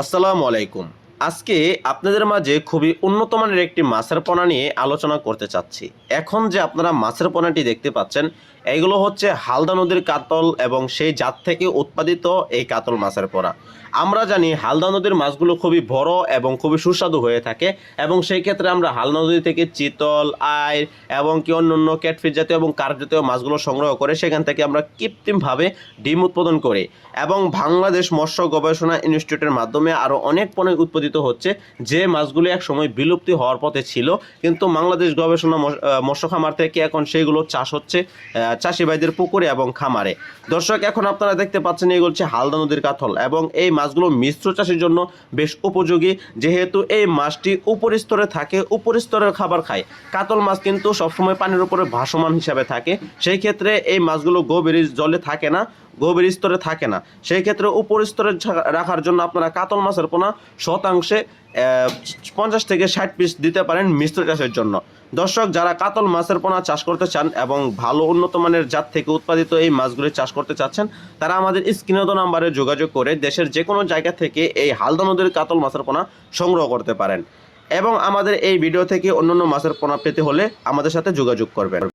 আসসালামু আলাইকুম। আজকে আপনাদের মাঝে খুবই উন্নত মানের একটি মাছের পোনা নিয়ে আলোচনা করতে চাচ্ছি। এখন যে আপনারা মাছের পোনাটি দেখতে পাচ্ছেন, এগুলো হচ্ছে হালদা নদীর কাতল এবং সেই জাত থেকে উৎপাদিত এই কাতল মাছের পোনা। আমরা জানি হালদা নদীর মাছগুলো খুবই বড় এবং খুবই সুস্বাদু হয়ে থাকে এবং সেই ক্ষেত্রে আমরা হালদা নদী থেকে চিতল, আইড় এবং কি অন্যান্য ক্যাটফিশ জাতীয় এবং কার্প জাতীয় মাছগুলো সংগ্রহ করে সেখান থেকে আমরা কৃত্রিমভাবে ডিম উৎপাদন করি এবং বাংলাদেশ মৎস্য গবেষণা ইনস্টিটিউটের মাধ্যমে আরও অনেক পণ্য উৎপাদিত হচ্ছে, যে মাছগুলো এক সময় বিলুপ্তি হওয়ার পথে ছিল, কিন্তু বাংলাদেশ গবেষণা মৎস্য খামার থেকে এখন সেইগুলো চাষ হচ্ছে চাষি ভাইদের পুকুরে এবং খামারে। দর্শক, এখন আপনারা দেখতে পাচ্ছেন এগুলো হচ্ছে হালদা নদীর কাতল এবং এই মাছগুলো মিশ্র চাষের জন্য বেশ উপযোগী, যেহেতু এই মাছটি উপর স্তরে থাকে, উপর স্তরের খাবার খায়। কাতল মাছ কিন্তু সবসময় পানির উপরে ভাসমান হিসাবে থাকে, সেই ক্ষেত্রে এই মাছগুলো গভীর জলে থাকে না, গভীর স্তরে থাকে না। সেই ক্ষেত্রে উপর স্তরে রাখার জন্য আপনারা কাতল মাছের পোনা শতাংশে 50 থেকে 60 পিস দিতে পারেন মিশ্র চাষের জন্য। দর্শক, যারা কাতল মাছের পোনা চাষ করতে চান এবং ভালো উন্নত মানের জাত থেকে উৎপাদিত এই মাছগুলি চাষ করতে চাচ্ছেন, তারা আমাদের স্ক্রিনে দেওয়া নাম্বারে যোগাযোগ করে দেশের যে কোনো জায়গা থেকে এই হালদা নদীর কাতল মাছের পোনা সংগ্রহ করতে পারেন এবং আমাদের এই ভিডিও থেকে অন্যান্য মাছের পোনা পেতে হলে আমাদের সাথে যোগাযোগ করবেন।